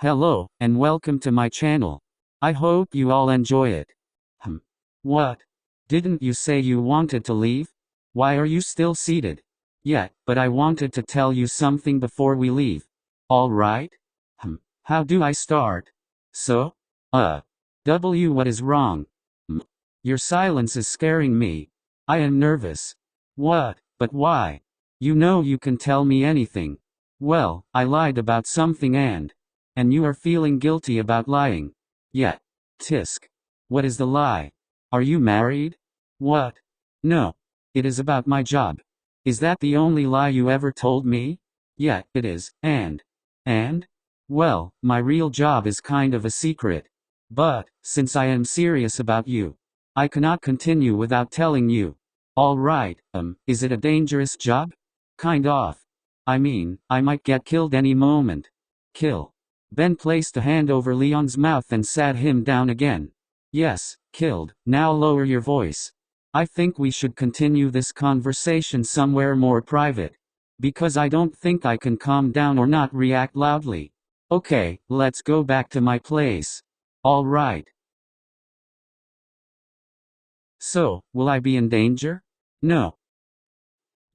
Hello, and welcome to my channel. I hope you all enjoy it. What? Didn't you say you wanted to leave? Why are you still seated? Yeah, but I wanted to tell you something before we leave. Alright? How do I start? So? What is wrong? Your silence is scaring me. I am nervous. What? But why? You know you can tell me anything. Well, I lied about something and you are feeling guilty about lying. Yeah. Tisk. What is the lie? Are you married? What? No. It is about my job. Is that the only lie you ever told me? Yeah, it is, and? Well, my real job is kind of a secret. But, since I am serious about you, I cannot continue without telling you. Alright, is it a dangerous job? Kind of. I mean, I might get killed any moment. Kill. Ben placed a hand over Leon's mouth and sat him down again. Yes, killed. Now lower your voice. I think we should continue this conversation somewhere more private. Because I don't think I can calm down or not react loudly. Okay, let's go back to my place. Alright. So, will I be in danger? No.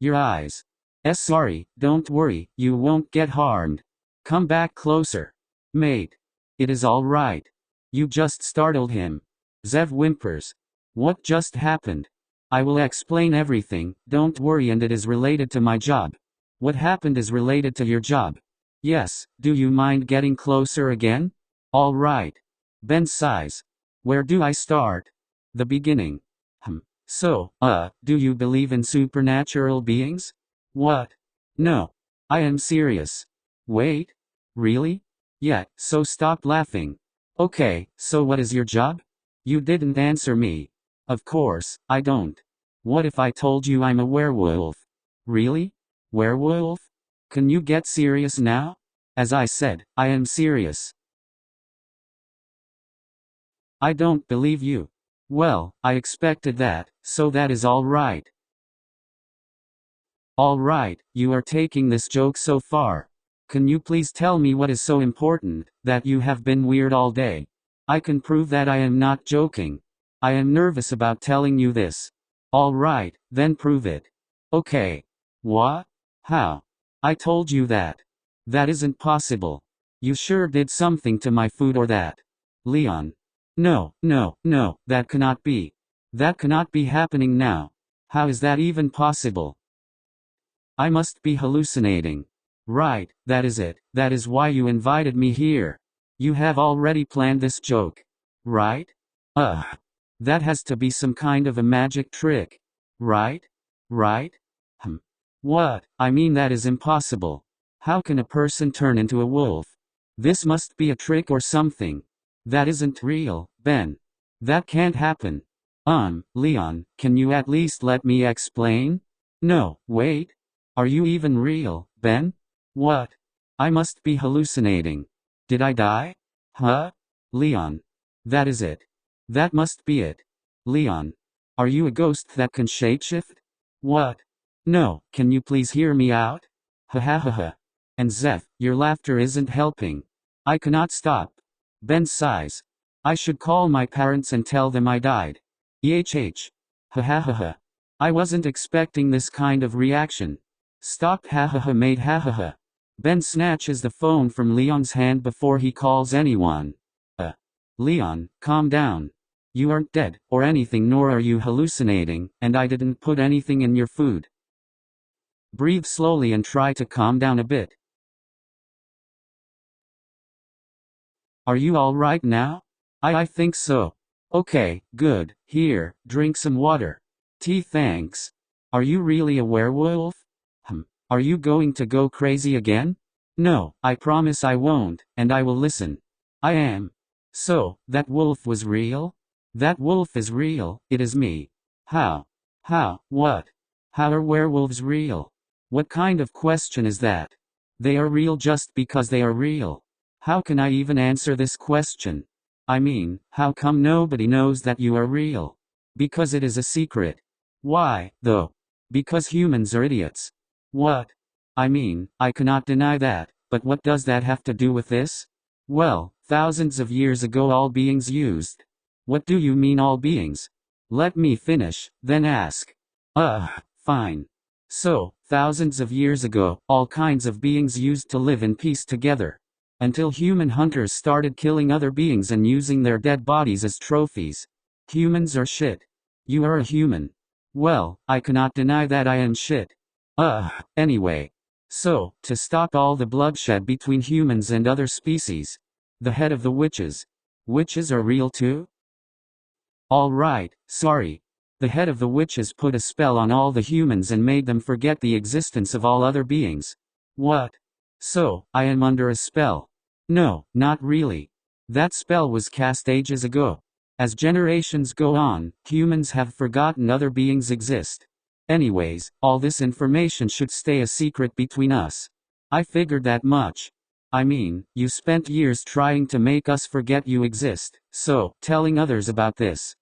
Your eyes. Sorry, don't worry, you won't get harmed. Come back closer. Mate. It is all right. You just startled him. Zev whimpers. What just happened? I will explain everything, don't worry, and it is related to my job. What happened is related to your job. Yes, do you mind getting closer again? All right. Ben sighs. Where do I start? The beginning. So, do you believe in supernatural beings? What? No. I am serious. Wait. Really? Yeah, so stop laughing. Okay, so what is your job? You didn't answer me. Of course, I don't. What if I told you I'm a werewolf? Really? Werewolf? Can you get serious now? As I said, I am serious. I don't believe you. Well, I expected that, so that is all right. All right, you are taking this joke so far. Can you please tell me what is so important, that you have been weird all day? I can prove that I am not joking. I am nervous about telling you this. Alright, then prove it. Okay. What? How? I told you that. That isn't possible. You sure did something to my food or that? Leon. No, that cannot be. That cannot be happening now. How is that even possible? I must be hallucinating. Right, that is it. That is why you invited me here. You have already planned this joke. Right? That has to be some kind of a magic trick. Right? What? I mean, that is impossible. How can a person turn into a wolf? This must be a trick or something. That isn't real, Ben. That can't happen. Leon, can you at least let me explain? No, wait. Are you even real, Ben? What? I must be hallucinating. Did I die? Leon. That is it. That must be it. Leon. Are you a ghost that can shapeshift? What? No, can you please hear me out? Ha. And Zeph, your laughter isn't helping. I cannot stop. Ben sighs. I should call my parents and tell them I died. Ha. I wasn't expecting this kind of reaction. Stop, mate, ha. Ben snatches the phone from Leon's hand before he calls anyone. Leon, calm down. You aren't dead, or anything, nor are you hallucinating, and I didn't put anything in your food. Breathe slowly and try to calm down a bit. Are you alright now? I think so. Okay, good. Here, drink some water. Tea, thanks. Are you really a werewolf? Are you going to go crazy again? No, I promise I won't, and I will listen. I am. So, that wolf was real? That wolf is real, it is me. How? What? How are werewolves real? What kind of question is that? They are real just because they are real. How can I even answer this question? I mean, how come nobody knows that you are real? Because it is a secret. Why, though? Because humans are idiots. What? I mean, I cannot deny that, but what does that have to do with this? Well, thousands of years ago all beings used. What do you mean all beings? Let me finish, then ask. Fine. So, thousands of years ago, all kinds of beings used to live in peace together. Until human hunters started killing other beings and using their dead bodies as trophies. Humans are shit. You are a human. Well, I cannot deny that I am shit. Anyway. So, to stop all the bloodshed between humans and other species. The head of the witches. Witches are real too? Alright, sorry. The head of the witches put a spell on all the humans and made them forget the existence of all other beings. What? So, I am under a spell? No, not really. That spell was cast ages ago. As generations go on, humans have forgotten other beings exist. Anyways, all this information should stay a secret between us. I figured that much. I mean, you spent years trying to make us forget you exist, so, telling others about this.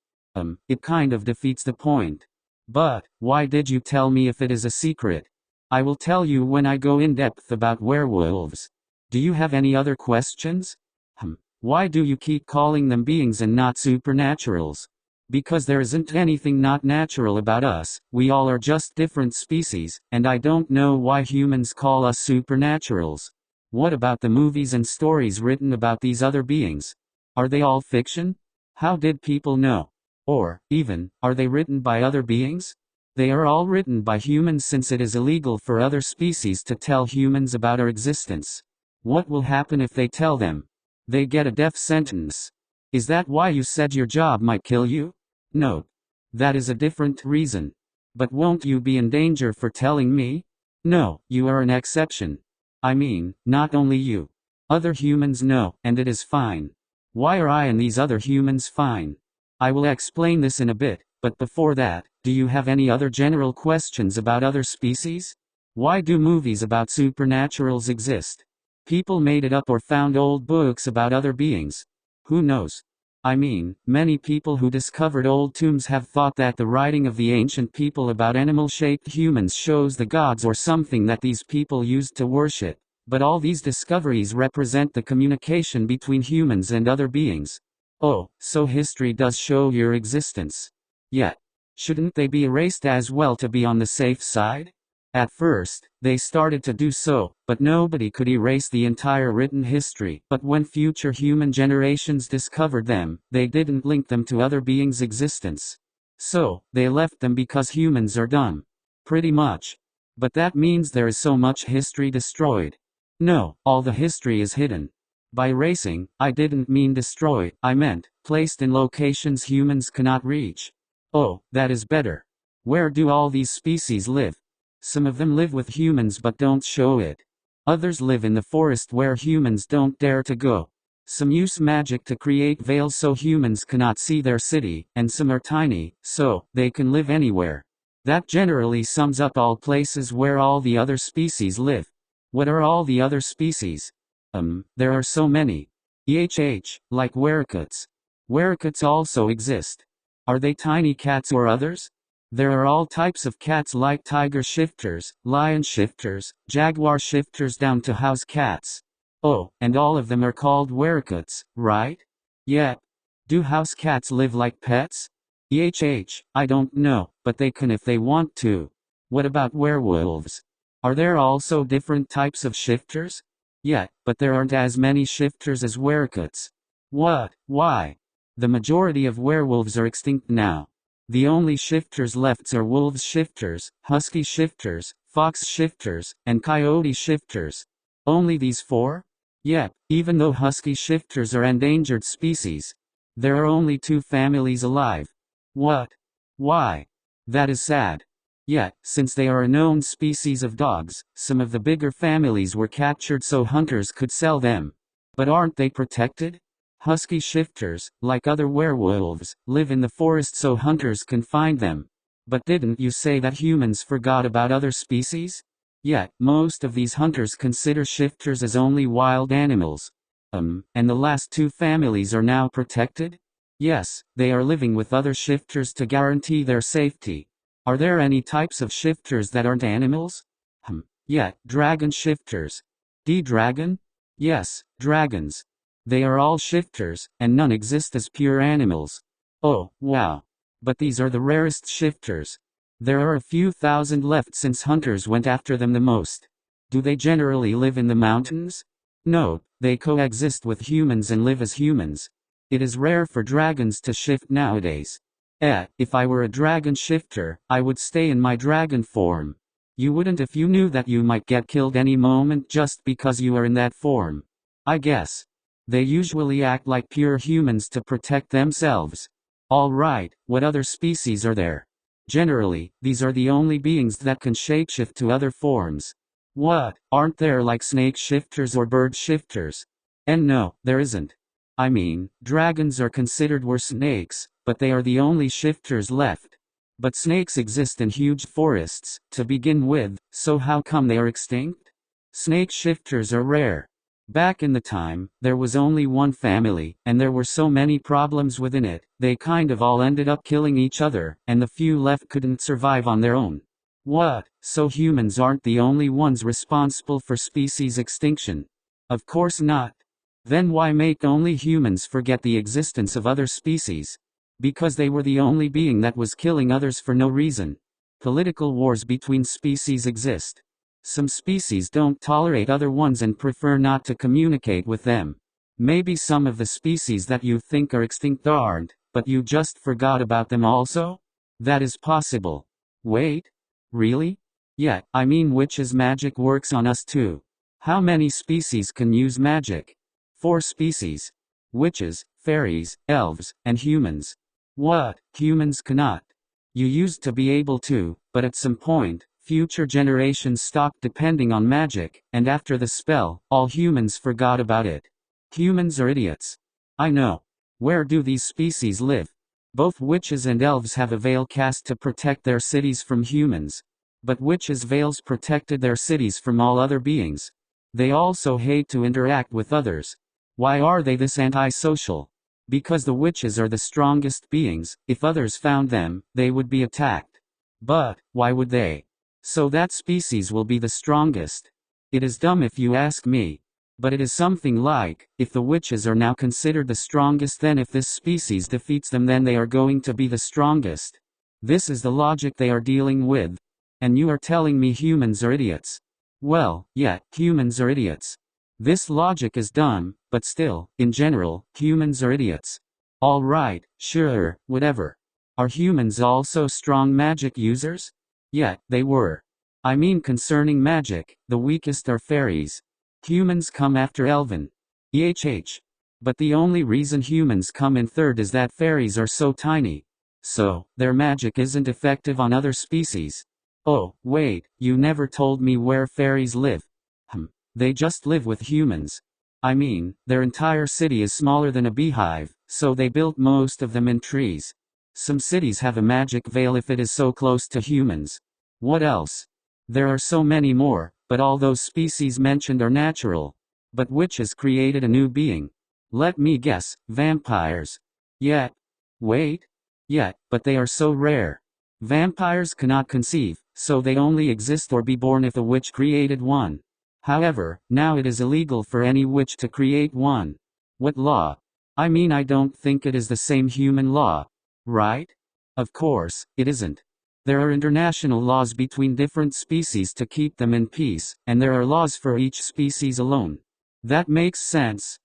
It kind of defeats the point. But, why did you tell me if it is a secret? I will tell you when I go in depth about werewolves. Do you have any other questions? Why do you keep calling them beings and not supernaturals? Because there isn't anything not natural about us, we all are just different species, and I don't know why humans call us supernaturals. What about the movies and stories written about these other beings? Are they all fiction? How did people know? Or, even, are they written by other beings? They are all written by humans since it is illegal for other species to tell humans about our existence. What will happen if they tell them? They get a death sentence. Is that why you said your job might kill you? No. That is a different reason. But won't you be in danger for telling me? No, you are an exception. I mean, not only you. Other humans know, and it is fine. Why are I and these other humans fine? I will explain this in a bit, but before that, do you have any other general questions about other species? Why do movies about supernaturals exist? People made it up or found old books about other beings. Who knows? I mean, many people who discovered old tombs have thought that the writing of the ancient people about animal-shaped humans shows the gods or something that these people used to worship. But all these discoveries represent the communication between humans and other beings. Oh, so history does show your existence. Yet, shouldn't they be erased as well to be on the safe side? At first, they started to do so, but nobody could erase the entire written history. But when future human generations discovered them, they didn't link them to other beings' existence. So, they left them because humans are dumb. Pretty much. But that means there is so much history destroyed. No, all the history is hidden. By erasing, I didn't mean destroy, I meant, placed in locations humans cannot reach. Oh, that is better. Where do all these species live? Some of them live with humans but don't show it. Others live in the forest where humans don't dare to go. Some use magic to create veils so humans cannot see their city, and some are tiny, so they can live anywhere. That generally sums up all places where all the other species live. What are all the other species? There are so many. Like werewolves. Werewolves also exist. Are they tiny cats or others? There are all types of cats like tiger shifters, lion shifters, jaguar shifters down to house cats. Oh, and all of them are called werewolves, right? Yep. Do house cats live like pets? I don't know, but they can if they want to. What about werewolves? Are there also different types of shifters? Yeah, but there aren't as many shifters as werewolves. What? Why? The majority of werewolves are extinct now. The only shifters left are wolves shifters, husky shifters, fox shifters, and coyote shifters. Only these four? Yep, even though husky shifters are endangered species. There are only 2 families alive. What? Why? That is sad. Yet, since they are a known species of dogs, some of the bigger families were captured so hunters could sell them. But aren't they protected? Husky shifters, like other werewolves, live in the forest so hunters can find them. But didn't you say that humans forgot about other species? Yet, most of these hunters consider shifters as only wild animals. And the last 2 families are now protected? Yes, they are living with other shifters to guarantee their safety. Are there any types of shifters that aren't animals? Yeah, dragon shifters. Dragon? Yes, dragons. They are all shifters, and none exist as pure animals. Oh, wow. But these are the rarest shifters. There are a few thousand left since hunters went after them the most. Do they generally live in the mountains? No, they coexist with humans and live as humans. It is rare for dragons to shift nowadays. If I were a dragon shifter, I would stay in my dragon form. You wouldn't if you knew that you might get killed any moment just because you are in that form. I guess. They usually act like pure humans to protect themselves. Alright, what other species are there? Generally, these are the only beings that can shapeshift to other forms. What, aren't there like snake shifters or bird shifters? And no, there isn't. I mean, dragons are considered worse snakes, but they are the only shifters left. But snakes exist in huge forests, to begin with, so how come they are extinct? Snake shifters are rare. Back in the time, there was only one family, and there were so many problems within it, they kind of all ended up killing each other, and the few left couldn't survive on their own. What, so humans aren't the only ones responsible for species extinction? Of course not. Then why make only humans forget the existence of other species? Because they were the only being that was killing others for no reason. Political wars between species exist. Some species don't tolerate other ones and prefer not to communicate with them. Maybe some of the species that you think are extinct aren't, but you just forgot about them also? That is possible. Wait? Really? Yeah, I mean witches' magic works on us too. How many species can use magic? 4 species. Witches, fairies, elves, and humans. What, humans cannot? You used to be able to, but at some point, future generations stopped depending on magic, and after the spell, all humans forgot about it. Humans are idiots. I know. Where do these species live? Both witches and elves have a veil cast to protect their cities from humans. But witches' veils protected their cities from all other beings. They also hate to interact with others. Why are they this antisocial? Because the witches are the strongest beings. If others found them, they would be attacked. But, why would they? So that species will be the strongest. It is dumb if you ask me. But it is something like, if the witches are now considered the strongest, then if this species defeats them, then they are going to be the strongest. This is the logic they are dealing with. And you are telling me humans are idiots. Well, yeah, humans are idiots. This logic is dumb, but still, in general, humans are idiots. Alright, sure, whatever. Are humans also strong magic users? Yeah, they were. I mean concerning magic, the weakest are fairies. Humans come after elven. But the only reason humans come in third is that fairies are so tiny. So, their magic isn't effective on other species. Oh, wait, you never told me where fairies live. They just live with humans. I mean, their entire city is smaller than a beehive, so they built most of them in trees. Some cities have a magic veil if it is so close to humans. What else? There are so many more, but all those species mentioned are natural. But witches created a new being. Let me guess, vampires. Yeah. Wait? Yeah, but they are so rare. Vampires cannot conceive, so they only exist or be born if a witch created one. However, now it is illegal for any witch to create one. What law? I mean, I don't think it is the same human law. Right? Of course, it isn't. There are international laws between different species to keep them in peace, and there are laws for each species alone. That makes sense.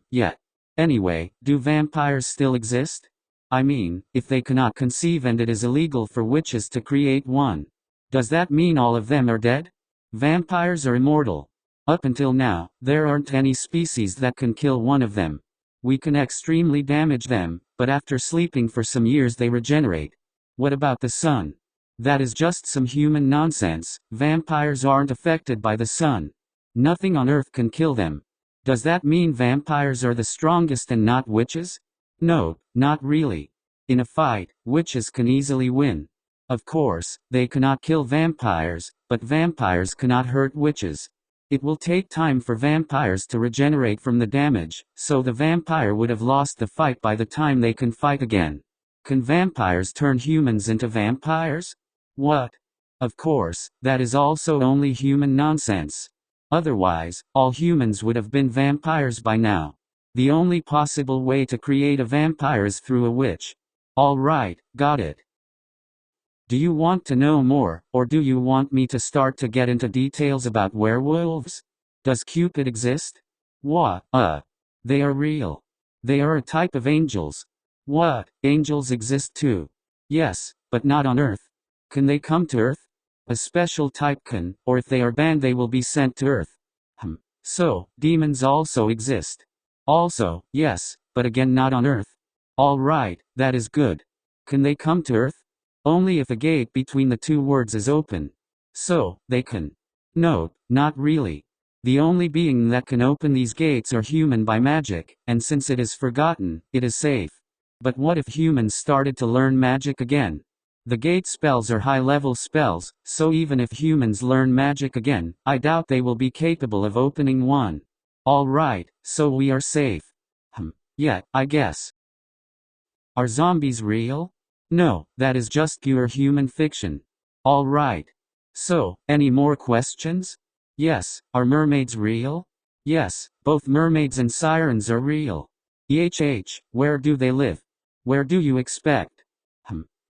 Yeah. Anyway, do vampires still exist? I mean, if they cannot conceive and it is illegal for witches to create one, does that mean all of them are dead? Vampires are immortal. Up until now, there aren't any species that can kill one of them. We can extremely damage them, but after sleeping for some years they regenerate. What about the sun? That is just some human nonsense. Vampires aren't affected by the sun. Nothing on earth can kill them. Does that mean vampires are the strongest and not witches? No, not really. In a fight, witches can easily win. Of course, they cannot kill vampires, but vampires cannot hurt witches. It will take time for vampires to regenerate from the damage, so the vampire would have lost the fight by the time they can fight again. Can vampires turn humans into vampires? What? Of course, that is also only human nonsense. Otherwise, all humans would have been vampires by now. The only possible way to create a vampire is through a witch. Alright, got it. Do you want to know more, or do you want me to start to get into details about werewolves? Does Cupid exist? What? They are real. They are a type of angels. What? Angels exist too. Yes, but not on Earth. Can they come to Earth? A special type can, or if they are banned they will be sent to Earth. So, demons also exist. Also, yes, but again not on Earth. Alright, that is good. Can they come to Earth? Only if a gate between the two words is open. So, they can. No, not really. The only being that can open these gates are human by magic, and since it is forgotten, it is safe. But what if humans started to learn magic again? The gate spells are high-level spells, so even if humans learn magic again, I doubt they will be capable of opening one. Alright, so we are safe. Yeah, I guess. Are zombies real? No, that is just pure human fiction. Alright. So, any more questions? Yes, are mermaids real? Yes, both mermaids and sirens are real. Where do they live? Where do you expect?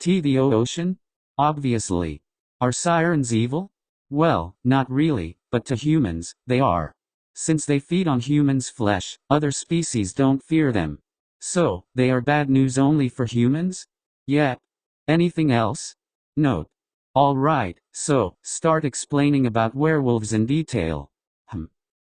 The ocean? Obviously. Are sirens evil? Well, not really, but to humans, they are. Since they feed on humans' flesh, other species don't fear them. So, they are bad news only for humans? Yep. Anything else? Note. Alright, so, start explaining about werewolves in detail.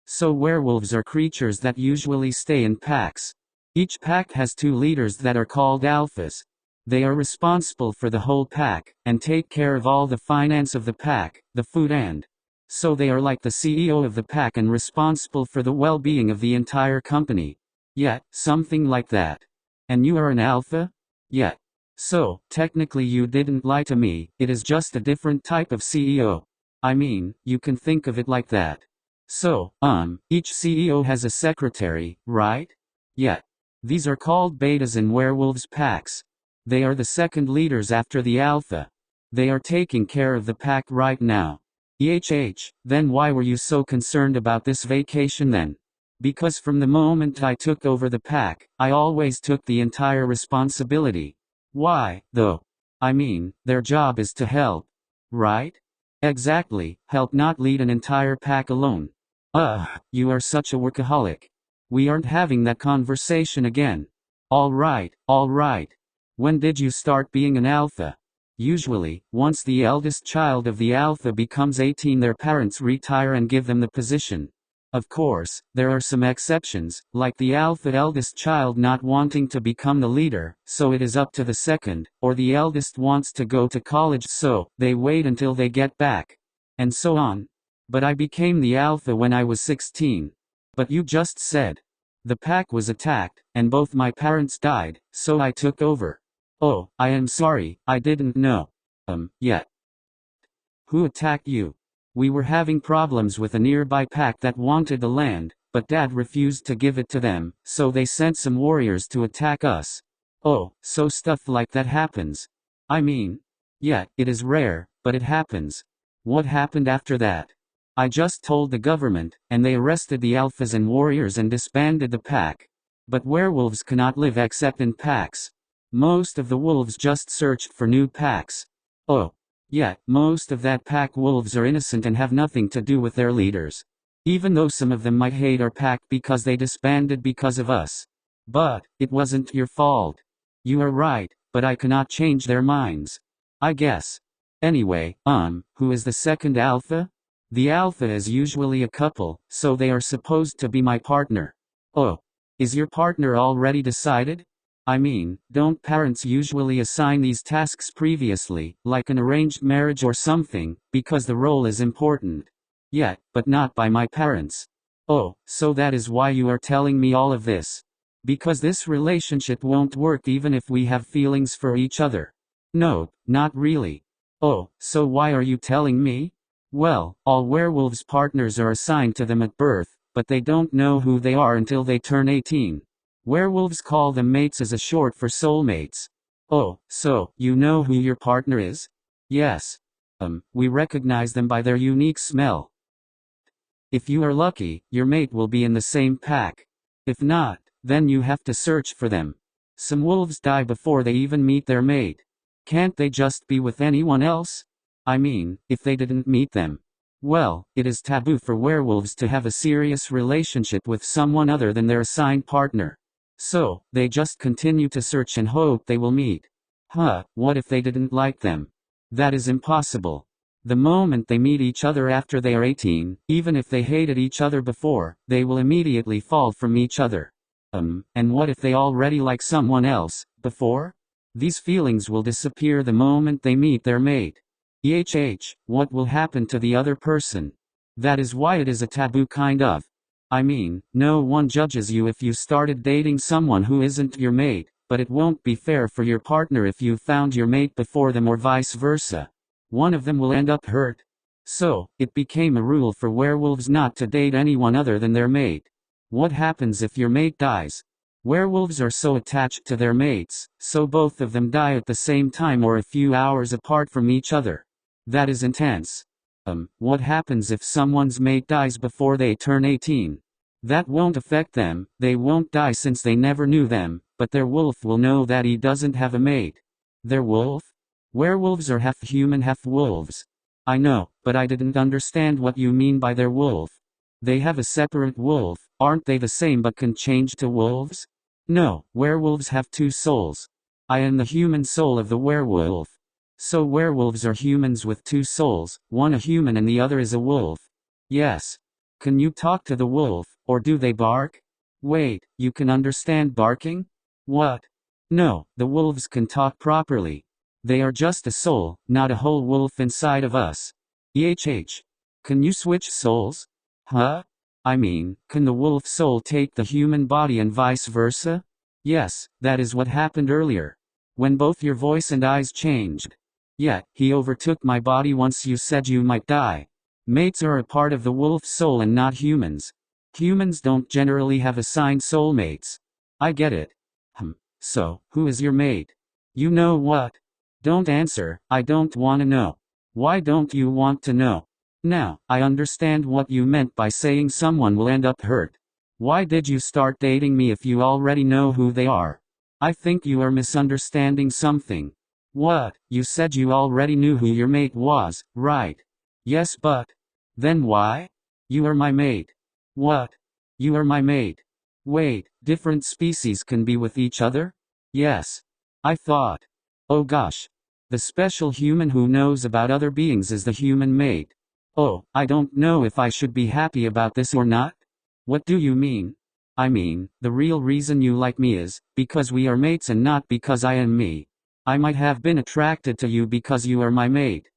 So werewolves are creatures that usually stay in packs. Each pack has two leaders that are called alphas. They are responsible for the whole pack, and take care of all the finance of the pack, the food and. So they are like the CEO of the pack and responsible for the well-being of the entire company. Yeah, something like that. And you are an alpha? Yeah. So, technically you didn't lie to me, it is just a different type of CEO. I mean, you can think of it like that. So, each CEO has a secretary, right? Yeah. These are called betas in werewolves packs. They are the second leaders after the alpha. They are taking care of the pack right now. Then why were you so concerned about this vacation then? Because from the moment I took over the pack, I always took the entire responsibility. Why, though? I mean, their job is to help. Right? Exactly, help not lead an entire pack alone. You are such a workaholic. We aren't having that conversation again. Alright. When did you start being an alpha? Usually, once the eldest child of the alpha becomes 18 their parents retire and give them the position. Of course, there are some exceptions, like the alpha eldest child not wanting to become the leader, so it is up to the second, or the eldest wants to go to college so they wait until they get back. And so on. But I became the alpha when I was 16. But you just said. The pack was attacked, and both my parents died, so I took over. Oh, I am sorry, I didn't know. Yeah. Who attacked you? We were having problems with a nearby pack that wanted the land, but Dad refused to give it to them, so they sent some warriors to attack us. Oh, so stuff like that happens. I mean, yeah, it is rare, but it happens. What happened after that? I just told the government, and they arrested the alphas and warriors and disbanded the pack. But werewolves cannot live except in packs. Most of the wolves just searched for new packs. Oh. Yeah, most of that pack wolves are innocent and have nothing to do with their leaders. Even though some of them might hate our pack because they disbanded because of us. But, it wasn't your fault. You are right, but I cannot change their minds. I guess. Anyway, who is the second alpha? The alpha is usually a couple, so they are supposed to be my partner. Oh. Is your partner already decided? I mean, don't parents usually assign these tasks previously, like an arranged marriage or something, because the role is important? Yeah, but not by my parents. Oh, so that is why you are telling me all of this. Because this relationship won't work even if we have feelings for each other. No, not really. Oh, so why are you telling me? Well, all werewolves' partners are assigned to them at birth, but they don't know who they are until they turn 18. Werewolves call them mates as a short for soulmates. Oh, so, you know who your partner is? Yes. We recognize them by their unique smell. If you are lucky, your mate will be in the same pack. If not, Then you have to search for them. Some wolves die before they even meet their mate. Can't they just be with anyone else? I mean, if they didn't meet them. Well, it is taboo for werewolves to have a serious relationship with someone other than their assigned partner. So, they just continue to search and hope they will meet. What if they didn't like them? That is impossible. The moment they meet each other after they are 18, even if they hated each other before, they will immediately fall from each other. And what if they already like someone else, before? These feelings will disappear the moment they meet their mate. What will happen to the other person? That is why it is a taboo kind of. I mean, no one judges you if you started dating someone who isn't your mate, but it won't be fair for your partner if you found your mate before them or vice versa. One of them will end up hurt. So, it became a rule for werewolves not to date anyone other than their mate. What happens if your mate dies? Werewolves are so attached to their mates, so both of them die at the same time or a few hours apart from each other. That is intense. What happens if someone's mate dies before they turn 18? That won't affect them, they won't die since they never knew them, but their wolf will know that he doesn't have a mate. Their wolf? Werewolves are half human, half wolves. I know, but I didn't understand what you mean by their wolf. They have a separate wolf, aren't they the same but can change to wolves? No, werewolves have two souls. I am the human soul of the werewolf. So werewolves are humans with two souls, one a human and the other is a wolf. Yes. Can you talk to the wolf, or do they bark? Wait, you can understand barking? What? No, the wolves can talk properly. They are just a soul, not a whole wolf inside of us. Can you switch souls? I mean, can the wolf soul take the human body and vice versa? Yes, that is what happened earlier. When both your voice and eyes changed. Yeah, he overtook my body once you said you might die. Mates are a part of the wolf's soul and not humans. Humans don't generally have assigned soulmates. I get it. So, who is your mate? You know what? Don't answer, I don't want to know. Why don't you want to know? Now, I understand what you meant by saying someone will end up hurt. Why did you start dating me if you already know who they are? I think you are misunderstanding something. What? You said you already knew who your mate was, right? Yes, but then why? You are my mate. What? You are my mate. Wait, different species can be with each other? Yes. I thought. Oh gosh. The special human who knows about other beings is the human mate. Oh, I don't know if I should be happy about this or not. What do you mean? I mean, the real reason you like me is because we are mates and not because I am me. I might have been attracted to you because you are my mate.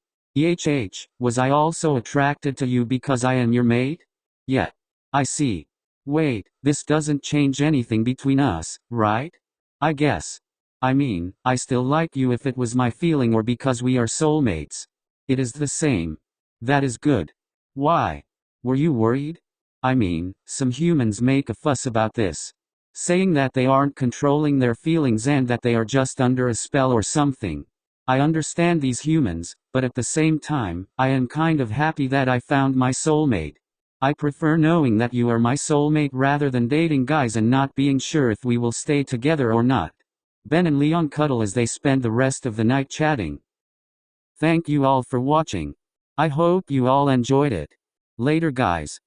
Was I also attracted to you because I am your mate? Yeah. I see. Wait, this doesn't change anything between us, right? I guess. I mean, I still like you if it was my feeling or because we are soulmates. It is the same. That is good. Why? Were you worried? I mean, some humans make a fuss about this. Saying that they aren't controlling their feelings and that they are just under a spell or something. I understand these humans, but at the same time, I am kind of happy that I found my soulmate. I prefer knowing that you are my soulmate rather than dating guys and not being sure if we will stay together or not. Ben and Leon cuddle as they spend the rest of the night chatting. Thank you all for watching. I hope you all enjoyed it. Later guys.